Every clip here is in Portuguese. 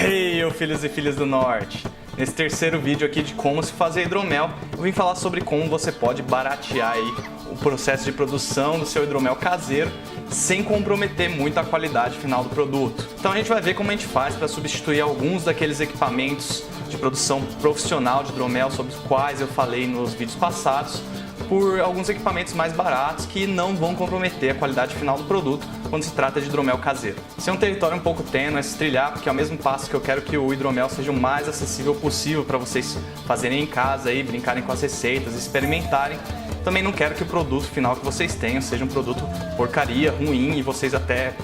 Hey, filhos e filhas do Norte! Nesse terceiro vídeo aqui de como se fazer hidromel, eu vim falar sobre como você pode baratear aí o processo de produção do seu hidromel caseiro sem comprometer muito a qualidade final do produto. Então a gente vai ver como a gente faz para substituir alguns daqueles equipamentos de produção profissional de hidromel sobre os quais eu falei nos vídeos passados, por alguns equipamentos mais baratos que não vão comprometer a qualidade final do produto quando se trata de hidromel caseiro. Esse é um território um pouco tênue a se trilhar, porque ao mesmo passo que eu quero que o hidromel seja o mais acessível possível para vocês fazerem em casa, aí, brincarem com as receitas, experimentarem, também não quero que o produto final que vocês tenham seja um produto porcaria, ruim, e vocês até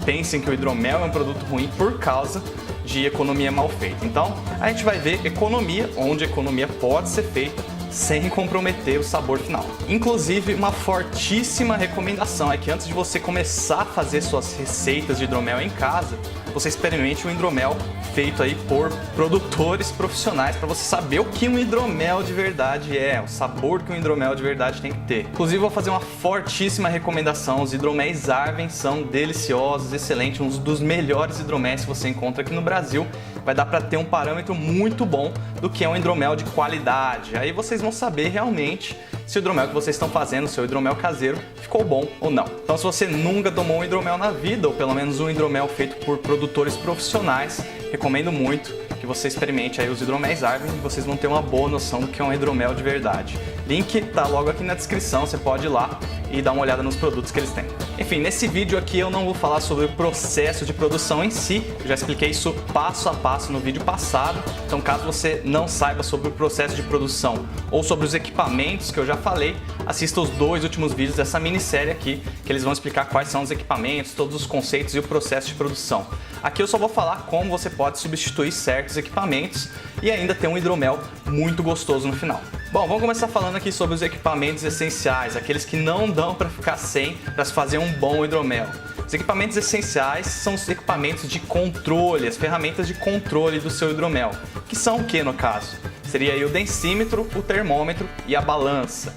pensem que o hidromel é um produto ruim por causa de economia mal feita. Então a gente vai ver economia, onde a economia pode ser feita sem comprometer o sabor final. Inclusive, uma fortíssima recomendação é que antes de você começar a fazer suas receitas de hidromel em casa, você experimente um hidromel feito aí por produtores profissionais para você saber o que um hidromel de verdade é, o sabor que um hidromel de verdade tem que ter. Inclusive, vou fazer uma fortíssima recomendação: os hidroméis Arven são deliciosos, excelentes, um dos melhores hidroméis que você encontra aqui no Brasil. Vai dar para ter um parâmetro muito bom do que é um hidromel de qualidade. Aí vocês vão saber realmente se o hidromel que vocês estão fazendo, o seu hidromel caseiro, ficou bom ou não. Então, se você nunca tomou um hidromel na vida, ou pelo menos um hidromel feito por produtores profissionais, recomendo muito que você experimente aí os hidroméis Arven e vocês vão ter uma boa noção do que é um hidromel de verdade. Link tá logo aqui na descrição, você pode ir lá e dar uma olhada nos produtos que eles têm. Enfim, nesse vídeo aqui eu não vou falar sobre o processo de produção em si, eu já expliquei isso passo a passo no vídeo passado, então caso você não saiba sobre o processo de produção ou sobre os equipamentos que eu já falei, assista os dois últimos vídeos dessa minissérie aqui, que eles vão explicar quais são os equipamentos, todos os conceitos e o processo de produção. Aqui eu só vou falar como você pode substituir certos equipamentos e ainda ter um hidromel muito gostoso no final. Bom, vamos começar falando aqui sobre os equipamentos essenciais, aqueles que não dão para ficar sem para se fazer um bom hidromel. Os equipamentos essenciais são os equipamentos de controle, as ferramentas de controle do seu hidromel, que são o que no caso? Seria aí o densímetro, o termômetro e a balança.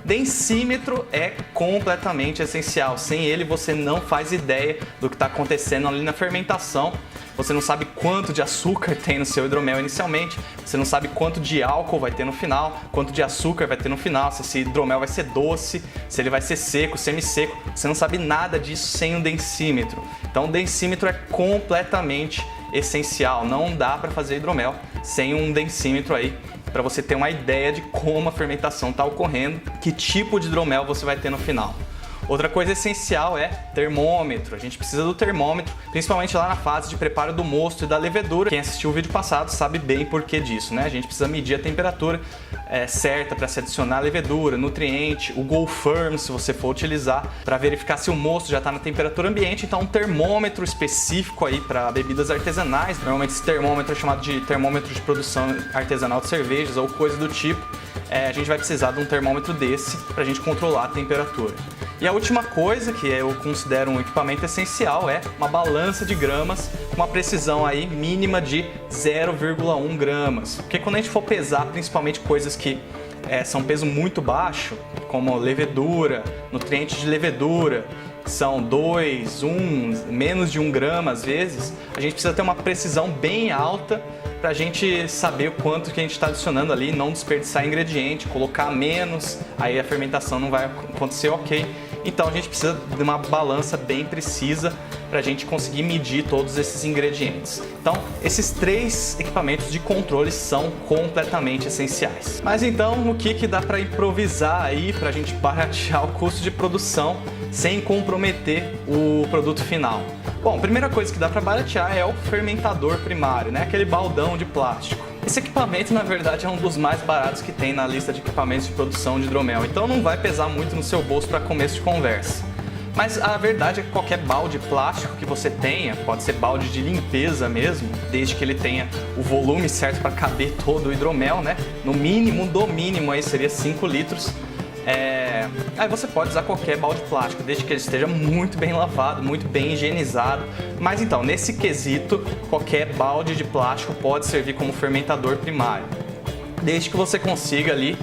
Densímetro é completamente essencial, sem ele você não faz ideia do que está acontecendo ali na fermentação. Você não sabe quanto de açúcar tem no seu hidromel inicialmente, você não sabe quanto de álcool vai ter no final, quanto de açúcar vai ter no final, se esse hidromel vai ser doce, se ele vai ser seco, semi-seco, você não sabe nada disso sem um densímetro. Então o densímetro é completamente essencial, não dá para fazer hidromel sem um densímetro aí, para você ter uma ideia de como a fermentação está ocorrendo, que tipo de hidromel você vai ter no final. Outra coisa essencial é termômetro. A gente precisa do termômetro, principalmente lá na fase de preparo do mosto e da levedura. Quem assistiu o vídeo passado sabe bem por que disso, né? A gente precisa medir a temperatura certa para se adicionar a levedura, nutriente, o GoFirm, se você for utilizar, para verificar se o mosto já está na temperatura ambiente. Então um termômetro específico aí para bebidas artesanais, normalmente esse termômetro é chamado de termômetro de produção artesanal de cervejas ou coisa do tipo. A gente vai precisar de um termômetro desse para a gente controlar a temperatura. E a última coisa que eu considero um equipamento essencial é uma balança de gramas com uma precisão aí mínima de 0,1 gramas. Porque quando a gente for pesar, principalmente coisas que são peso muito baixo, como levedura, nutrientes de levedura, são 2, 1, menos de 1 grama às vezes, a gente precisa ter uma precisão bem alta para a gente saber o quanto que a gente está adicionando ali, não desperdiçar ingrediente, colocar menos, aí a fermentação não vai acontecer ok. Então a gente precisa de uma balança bem precisa para a gente conseguir medir todos esses ingredientes. Então esses três equipamentos de controle são completamente essenciais. Mas então o que dá para improvisar aí para a gente baratear o custo de produção sem comprometer o produto final? Bom, a primeira coisa que dá para baratear é o fermentador primário, né? Aquele baldão de plástico. Esse equipamento, na verdade, é um dos mais baratos que tem na lista de equipamentos de produção de hidromel, então não vai pesar muito no seu bolso para começo de conversa. Mas a verdade é que qualquer balde plástico que você tenha, pode ser balde de limpeza mesmo, desde que ele tenha o volume certo para caber todo o hidromel, né? No mínimo, do mínimo aí seria 5 litros. Aí você pode usar qualquer balde plástico, desde que ele esteja muito bem lavado, muito bem higienizado. Mas então, nesse quesito, qualquer balde de plástico pode servir como fermentador primário, desde que você consiga ali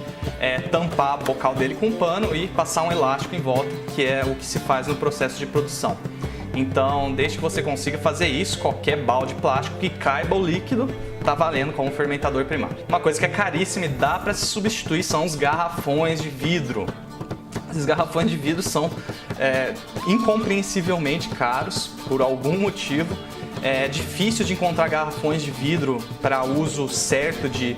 tampar a bocal dele com um pano e passar um elástico em volta, que é o que se faz no processo de produção. Então, desde que você consiga fazer isso, qualquer balde plástico que caiba o líquido tá valendo como fermentador primário. Uma coisa que é caríssima e dá para se substituir são os garrafões de vidro. Esses garrafões de vidro são incompreensivelmente caros por algum motivo. É difícil de encontrar garrafões de vidro para uso certo de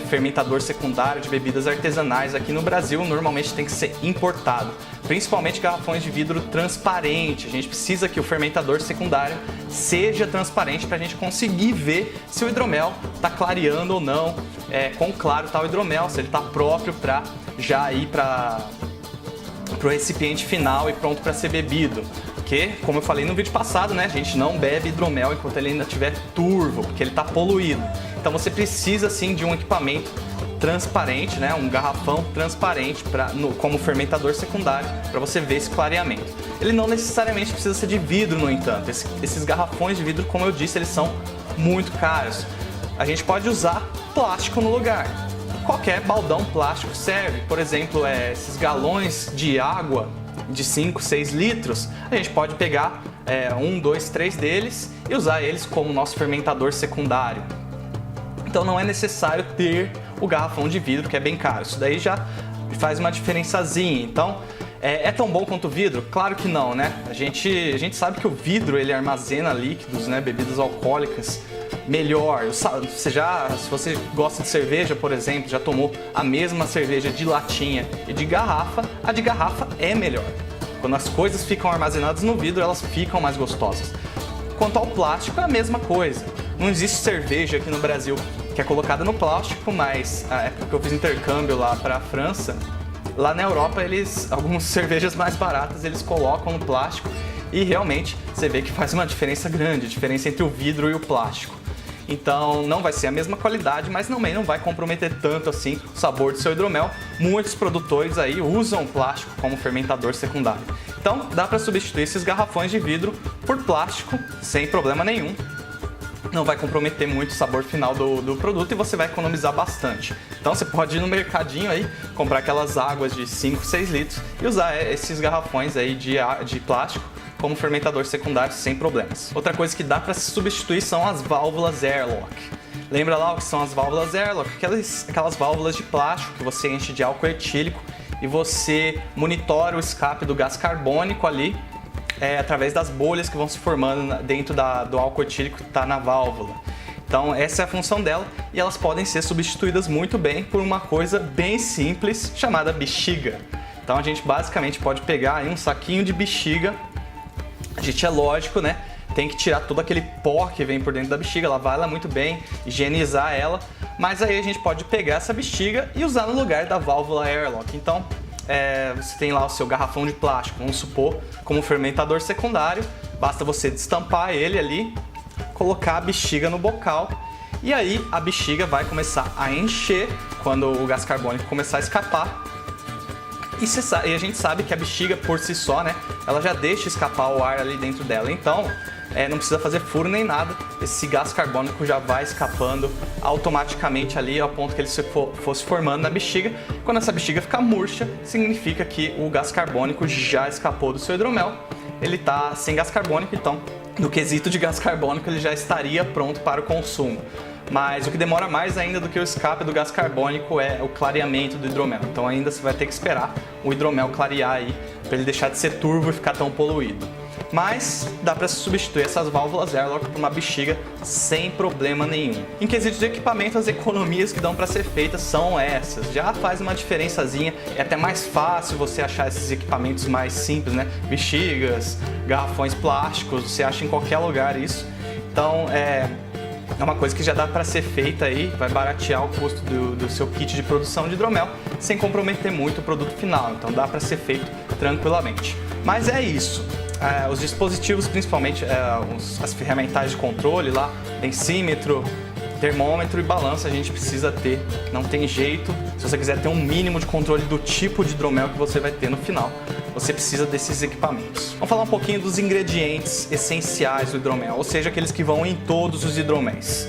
fermentador secundário de bebidas artesanais aqui no Brasil. Normalmente tem que ser importado, principalmente garrafões de vidro transparente. A gente precisa que o fermentador secundário seja transparente para a gente conseguir ver se o hidromel está clareando ou não, quão claro está o hidromel, se ele está próprio para já ir para o recipiente final e pronto para ser bebido. Porque, como eu falei no vídeo passado, né, a gente não bebe hidromel enquanto ele ainda estiver turvo, porque ele está poluído. Então você precisa sim de um equipamento transparente, né, um garrafão transparente como fermentador secundário para você ver esse clareamento. Ele não necessariamente precisa ser de vidro, no entanto. Esses garrafões de vidro, como eu disse, eles são muito caros. A gente pode usar plástico no lugar. Qualquer baldão plástico serve. Por exemplo, esses galões de água de 5, 6 litros, a gente pode pegar 1, 2, 3 deles e usar eles como nosso fermentador secundário. Então não é necessário ter o garrafão de vidro, que é bem caro. Isso daí já faz uma diferençazinha. Então, é tão bom quanto o vidro? Claro que não, né? A gente sabe que o vidro ele armazena líquidos, né, bebidas alcoólicas melhor. Se você gosta de cerveja, por exemplo, já tomou a mesma cerveja de latinha e de garrafa, a de garrafa é melhor. Quando as coisas ficam armazenadas no vidro, elas ficam mais gostosas. Quanto ao plástico, é a mesma coisa. Não existe cerveja aqui no Brasil que é colocada no plástico, mas a época que eu fiz intercâmbio lá para a França, lá na Europa, algumas cervejas mais baratas eles colocam no plástico e realmente você vê que faz uma diferença grande, a diferença entre o vidro e o plástico. Então não vai ser a mesma qualidade, mas também não vai comprometer tanto assim o sabor do seu hidromel. Muitos produtores aí usam o plástico como fermentador secundário. Então dá para substituir esses garrafões de vidro por plástico sem problema nenhum. Não vai comprometer muito o sabor final do produto e você vai economizar bastante. Então você pode ir no mercadinho aí, comprar aquelas águas de 5, 6 litros e usar esses garrafões aí de plástico como fermentador secundário sem problemas. Outra coisa que dá para se substituir são as válvulas airlock. Lembra lá o que são as válvulas airlock? Aquelas válvulas de plástico que você enche de álcool etílico e você monitora o escape do gás carbônico ali através das bolhas que vão se formando dentro do álcool etílico que está na válvula. Então essa é a função dela e elas podem ser substituídas muito bem por uma coisa bem simples chamada bexiga. Então a gente basicamente pode pegar aí um saquinho de bexiga. A gente, é lógico, né, tem que tirar todo aquele pó que vem por dentro da bexiga, lavar ela muito bem, higienizar ela, mas aí a gente pode pegar essa bexiga e usar no lugar da válvula airlock. Então você tem lá o seu garrafão de plástico, vamos supor, como fermentador secundário, basta você destampar ele ali, colocar a bexiga no bocal e aí a bexiga vai começar a encher quando o gás carbônico começar a escapar. E a gente sabe que a bexiga por si só, né, ela já deixa escapar o ar ali dentro dela, então não precisa fazer furo nem nada, esse gás carbônico já vai escapando automaticamente ali ao ponto que ele fosse formando na bexiga. Quando essa bexiga ficar murcha, significa que o gás carbônico já escapou do seu hidromel, ele está sem gás carbônico, então no quesito de gás carbônico ele já estaria pronto para o consumo. Mas o que demora mais ainda do que o escape do gás carbônico é o clareamento do hidromel. Então ainda você vai ter que esperar o hidromel clarear aí para ele deixar de ser turvo e ficar tão poluído. Mas dá para substituir essas válvulas airlock por uma bexiga sem problema nenhum. Em quesito de equipamento, as economias que dão para ser feitas são essas. Já faz uma diferençazinha, é até mais fácil você achar esses equipamentos mais simples, né? Bexigas, garrafões plásticos, você acha em qualquer lugar isso. Então é uma coisa que já dá para ser feita aí, vai baratear o custo do seu kit de produção de hidromel sem comprometer muito o produto final, então dá para ser feito tranquilamente. Mas é isso, os dispositivos, principalmente as ferramentas de controle lá, densímetro, termômetro e balança a gente precisa ter, não tem jeito. Se você quiser ter um mínimo de controle do tipo de hidromel que você vai ter no final, você precisa desses equipamentos. Vamos falar um pouquinho dos ingredientes essenciais do hidromel, ou seja, aqueles que vão em todos os hidroméis.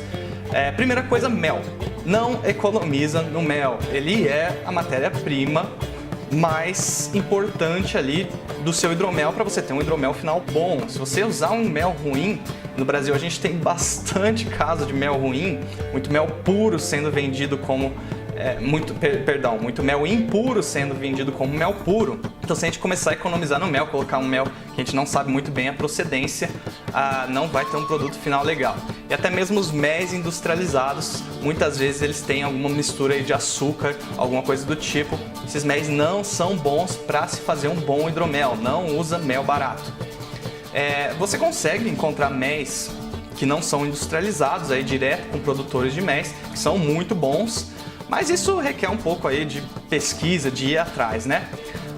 Primeira coisa, mel. Não economiza no mel, ele é a matéria-prima mais importante ali do seu hidromel para você ter um hidromel final bom. Se você usar um mel ruim, no Brasil a gente tem bastante caso de mel ruim, muito mel puro sendo vendido como muito mel impuro sendo vendido como mel puro. Então, se a gente começar a economizar no mel, colocar um mel que a gente não sabe muito bem a procedência, não vai ter um produto final legal. E até mesmo os méis industrializados, muitas vezes eles têm alguma mistura aí de açúcar, alguma coisa do tipo. Esses méis não são bons para se fazer um bom hidromel, não usa mel barato. Você consegue encontrar méis que não são industrializados aí direto com produtores de méis, que são muito bons, mas isso requer um pouco aí de pesquisa, de ir atrás, né?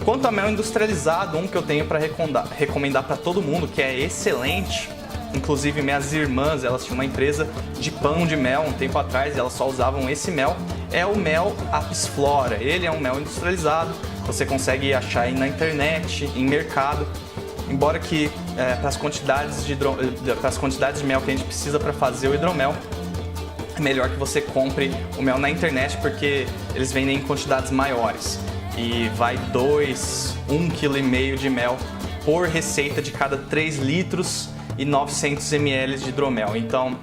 Quanto a mel industrializado, um que eu tenho para recomendar para todo mundo, que é excelente, inclusive minhas irmãs, elas tinham uma empresa de pão de mel um tempo atrás e elas só usavam esse mel, é o mel Apis Flora. Ele é um mel industrializado, você consegue achar aí na internet, em mercado, embora que para as quantidades de mel que a gente precisa para fazer o hidromel, é melhor que você compre o mel na internet, porque eles vendem em quantidades maiores. E vai 1,5 kg de mel por receita de cada 3 litros e 900 ml de hidromel. Então,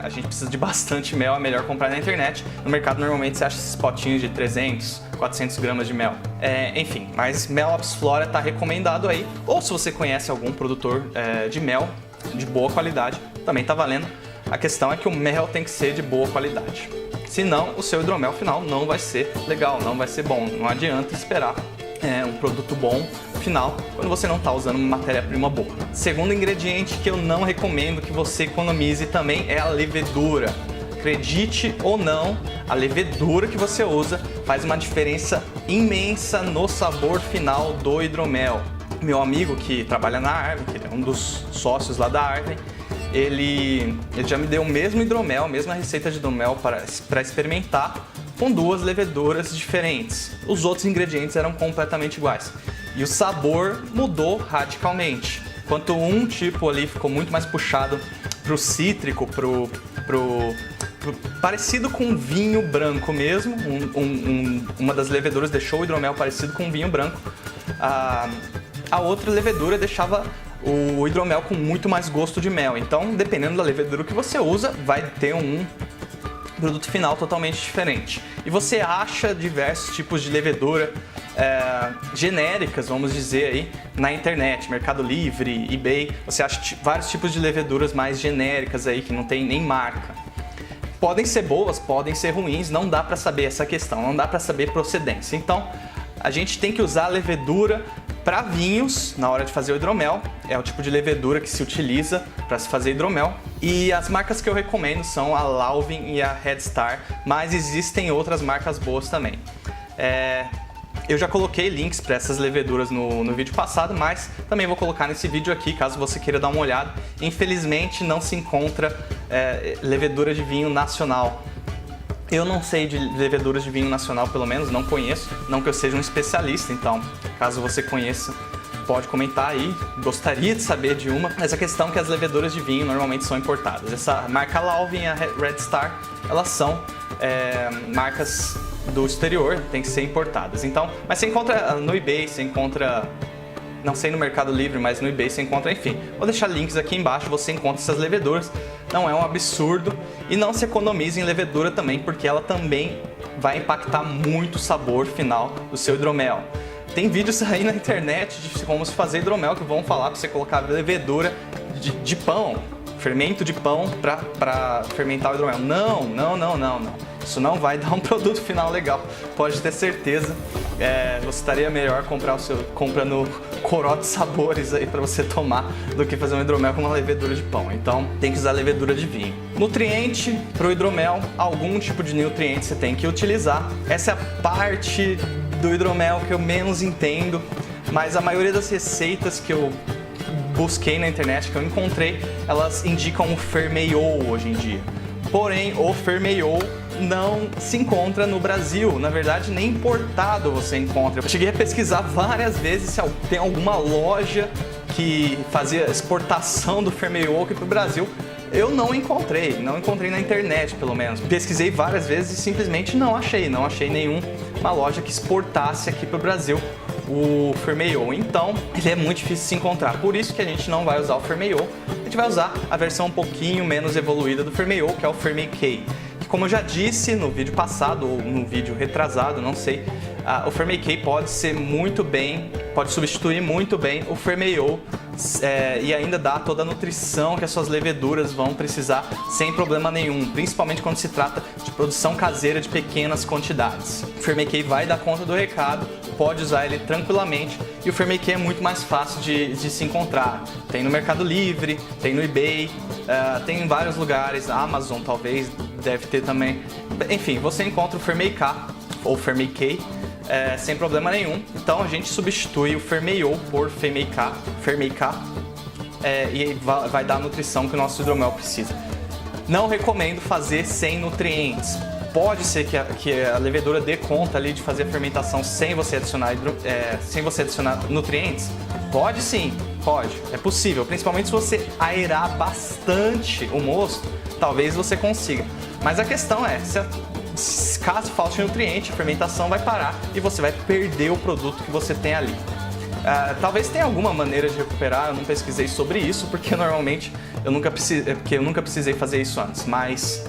a gente precisa de bastante mel, é melhor comprar na internet. No mercado, normalmente, você acha esses potinhos de 300, 400 gramas de mel. Enfim, mas mel Apis Flora está recomendado aí. Ou se você conhece algum produtor de mel de boa qualidade, também está valendo. A questão é que o mel tem que ser de boa qualidade. Senão, o seu hidromel final não vai ser legal, não vai ser bom. Não adianta esperar um produto bom final quando você não está usando uma matéria-prima boa. Segundo ingrediente que eu não recomendo que você economize também é a levedura. Acredite ou não, a levedura que você usa faz uma diferença imensa no sabor final do hidromel. Meu amigo que trabalha na Arvem, que é um dos sócios lá da Arvem, ele já me deu o mesmo hidromel, a mesma receita de hidromel para experimentar com 2 leveduras diferentes. Os outros ingredientes eram completamente iguais. E o sabor mudou radicalmente. Enquanto um tipo ali ficou muito mais puxado pro cítrico, parecido com vinho branco mesmo. Uma das leveduras deixou o hidromel parecido com vinho branco. A outra levedura deixava o hidromel com muito mais gosto de mel. Então, dependendo da levedura que você usa, vai ter um produto final totalmente diferente. E você acha diversos tipos de levedura genéricas, vamos dizer aí, na internet, Mercado Livre, eBay. Você acha vários tipos de leveduras mais genéricas aí, que não tem nem marca. Podem ser boas, podem ser ruins, não dá para saber essa questão, não dá para saber procedência. Então, a gente tem que usar a levedura para vinhos na hora de fazer o hidromel. É o tipo de levedura que se utiliza para se fazer hidromel. E as marcas que eu recomendo são a Lalvin e a Red Star, mas existem outras marcas boas também. Eu já coloquei links para essas leveduras no vídeo passado, mas também vou colocar nesse vídeo aqui, caso você queira dar uma olhada. Infelizmente não se encontra levedura de vinho nacional. Eu não sei de leveduras de vinho nacional, pelo menos, não conheço, não que eu seja um especialista, então, caso você conheça, pode comentar aí, gostaria de saber de uma. Mas a questão é que as leveduras de vinho normalmente são importadas. Essa marca Lalvin e a Red Star, elas são marcas do exterior, tem que ser importadas. Então, mas você encontra no eBay, você encontra, não sei no Mercado Livre, mas no eBay você encontra, enfim. Vou deixar links aqui embaixo, você encontra essas leveduras. Não é um absurdo e não se economize em levedura também, porque ela também vai impactar muito o sabor final do seu hidromel. Tem vídeos aí na internet de como se fazer hidromel que vão falar para você colocar levedura de pão, fermento de pão para fermentar o hidromel. Não. Isso não vai dar um produto final legal, pode ter certeza. Você estaria melhor comprando corote sabores aí para você tomar do que fazer um hidromel com uma levedura de pão. Então tem que usar levedura de vinho. Nutriente para o hidromel, algum tipo de nutriente você tem que utilizar. Essa é a parte do hidromel que eu menos entendo, mas a maioria das receitas que eu busquei na internet, que eu encontrei, elas indicam o Fermeiol hoje em dia. Porém, o Fermeiol não se encontra no Brasil, na verdade nem importado você encontra. Eu cheguei a pesquisar várias vezes se tem alguma loja que fazia exportação do Fermeiol aqui para o Brasil. Eu não encontrei na internet pelo menos. Pesquisei várias vezes e simplesmente não achei nenhuma loja que exportasse aqui para o Brasil o Firmeo. Então, ele é muito difícil de se encontrar. Por isso que a gente não vai usar o Firmeo. A gente vai usar a versão um pouquinho menos evoluída do Firmeo, que é o FirmeK. Que, como eu já disse no vídeo passado, ou no vídeo retrasado, não sei, o FirmeK pode substituir muito bem o Firmeo e ainda dar toda a nutrição que as suas leveduras vão precisar sem problema nenhum, principalmente quando se trata de produção caseira de pequenas quantidades. O FirmeK vai dar conta do recado, pode usar ele tranquilamente, e o FirmeK é muito mais fácil de se encontrar. Tem no Mercado Livre, tem no eBay, tem em vários lugares, a Amazon talvez deve ter também. Enfim, você encontra o FirmeK ou FirmeK sem problema nenhum. Então a gente substitui o Firmeo por FirmeK e vai dar a nutrição que o nosso hidromel precisa. Não recomendo fazer sem nutrientes. Pode ser que a levedura dê conta ali de fazer a fermentação sem você adicionar nutrientes? Pode sim, pode, é possível. Principalmente se você aerar bastante o mosto, talvez você consiga. Mas a questão é, caso falte nutriente, a fermentação vai parar e você vai perder o produto que você tem ali. Talvez tenha alguma maneira de recuperar, eu não pesquisei sobre isso, porque normalmente eu nunca precisei fazer isso antes. Mas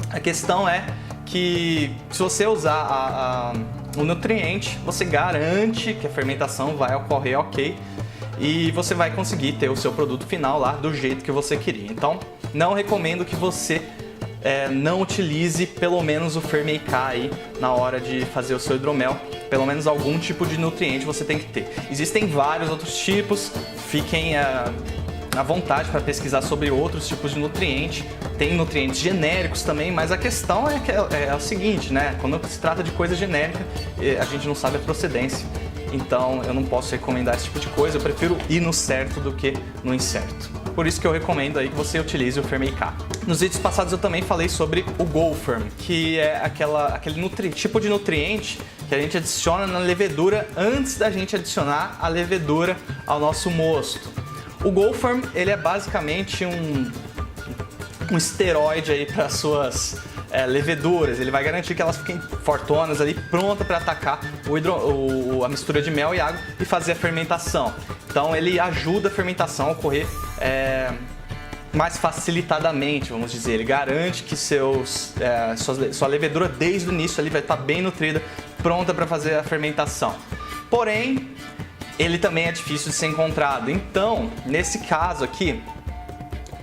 a questão é que se você usar o nutriente, você garante que a fermentação vai ocorrer ok e você vai conseguir ter o seu produto final lá do jeito que você queria. Então, não recomendo que você não utilize pelo menos o FirmeK aí na hora de fazer o seu hidromel. Pelo menos algum tipo de nutriente você tem que ter. Existem vários outros tipos, fiquem à vontade para pesquisar sobre outros tipos de nutriente. Tem nutrientes genéricos também, mas a questão é o seguinte, né? Quando se trata de coisa genérica, a gente não sabe a procedência. Então eu não posso recomendar esse tipo de coisa, eu prefiro ir no certo do que no incerto. Por isso que eu recomendo aí que você utilize o FirmeK. Nos vídeos passados eu também falei sobre o GoFirm, que é aquele tipo de nutriente que a gente adiciona na levedura antes da gente adicionar a levedura ao nosso mosto. O GoFirm, ele é basicamente um esteroide aí para suas leveduras. Ele vai garantir que elas fiquem fortonas ali, pronta para atacar a mistura de mel e água e fazer a fermentação. Então ele ajuda a fermentação a ocorrer mais facilitadamente, vamos dizer. Ele garante que sua levedura desde o início ali vai estar bem nutrida, pronta para fazer a fermentação. Porém, ele também é difícil de ser encontrado. Então, nesse caso aqui,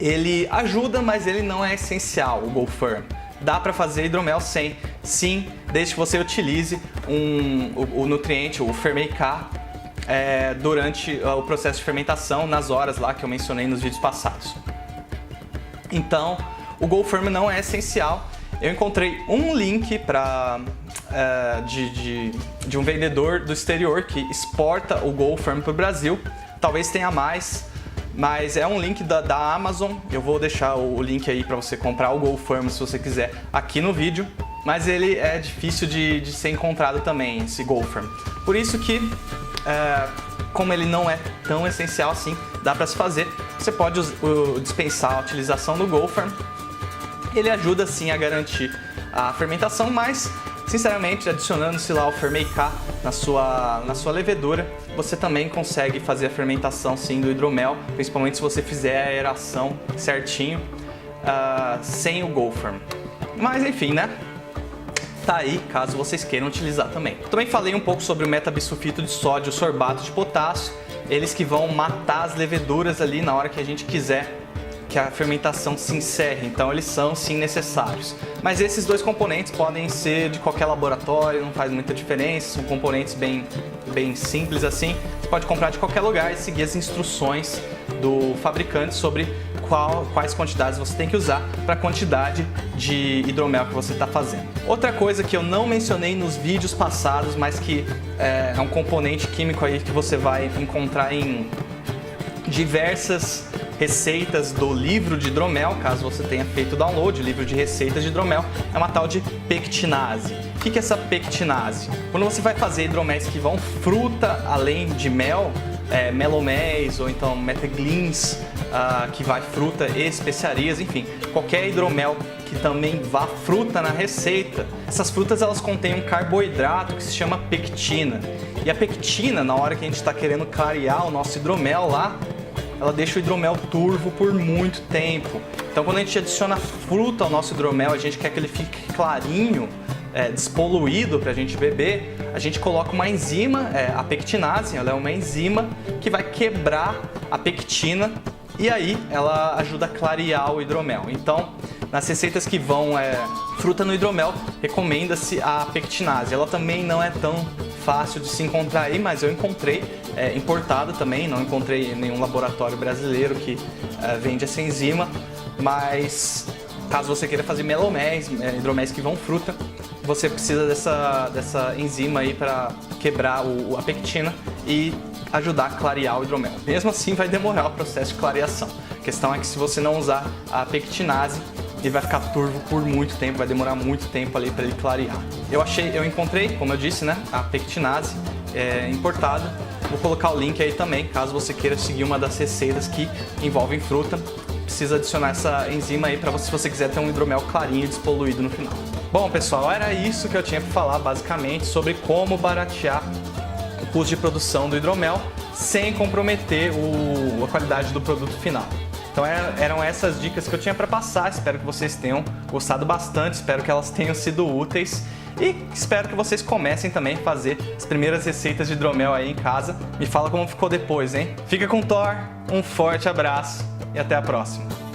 ele ajuda, mas ele não é essencial, o GoFirm. Dá para fazer hidromel sem, sim, desde que você utilize o nutriente, o FirmeK, durante o processo de fermentação, nas horas lá que eu mencionei nos vídeos passados. Então, o GoFirm não é essencial. Eu encontrei um link de um vendedor do exterior que exporta o GoFirm para o Brasil. Talvez tenha mais, mas é um link da Amazon. Eu vou deixar o link aí para você comprar o GoFirm se você quiser aqui no vídeo. Mas ele é difícil de ser encontrado também, esse GoFirm. Por isso que, como ele não é tão essencial assim, dá para se fazer. Você pode dispensar a utilização do GoFirm. Ele ajuda sim a garantir a fermentação, mas sinceramente, adicionando-se lá o FirmeK na sua levedura, você também consegue fazer a fermentação sim do hidromel, principalmente se você fizer a aeração certinho, sem o GoFirm. Mas enfim, né? Tá aí, caso vocês queiram utilizar também. Também falei um pouco sobre o metabisulfito de sódio e o sorbato de potássio, eles que vão matar as leveduras ali na hora que a gente quiser que a fermentação se encerre, então eles são sim necessários. Mas esses dois componentes podem ser de qualquer laboratório, não faz muita diferença, são componentes bem simples assim. Você pode comprar de qualquer lugar e seguir as instruções do fabricante sobre quais quantidades você tem que usar para a quantidade de hidromel que você está fazendo. Outra coisa que eu não mencionei nos vídeos passados, mas que é um componente químico aí que você vai encontrar em diversas receitas do livro de hidromel, caso você tenha feito o download, o livro de receitas de hidromel, é uma tal de pectinase. O que é essa pectinase? Quando você vai fazer hidroméis que vão fruta além de mel, meloméis ou então meteglins, que vai fruta e especiarias, enfim, qualquer hidromel que também vá fruta na receita. Essas frutas elas contêm um carboidrato que se chama pectina. E a pectina, na hora que a gente está querendo clarear o nosso hidromel lá, ela deixa o hidromel turvo por muito tempo. Então quando a gente adiciona fruta ao nosso hidromel, a gente quer que ele fique clarinho, despoluído para a gente beber, a gente coloca uma enzima, a pectinase, ela é uma enzima que vai quebrar a pectina e aí ela ajuda a clarear o hidromel. Então, nas receitas que vão fruta no hidromel, recomenda-se a pectinase. Ela também não é tão fácil de se encontrar aí, mas eu encontrei importada também, não encontrei nenhum laboratório brasileiro que vende essa enzima, mas caso você queira fazer meloméis, hidroméis que vão fruta, você precisa dessa enzima aí para quebrar a pectina e ajudar a clarear o hidromel. Mesmo assim vai demorar o processo de clareação. A questão é que se você não usar a pectinase, ele vai ficar turvo por muito tempo, vai demorar muito tempo ali para ele clarear. Eu encontrei, como eu disse, né, a pectinase importada. Vou colocar o link aí também, caso você queira seguir uma das receitas que envolvem fruta. Precisa adicionar essa enzima aí para você, se você quiser ter um hidromel clarinho e despoluído no final. Bom, pessoal, era isso que eu tinha para falar basicamente sobre como baratear o custo de produção do hidromel sem comprometer a qualidade do produto final. Então eram essas dicas que eu tinha para passar, espero que vocês tenham gostado bastante, espero que elas tenham sido úteis e espero que vocês comecem também a fazer as primeiras receitas de hidromel aí em casa. Me fala como ficou depois, hein? Fica com Thor, um forte abraço e até a próxima!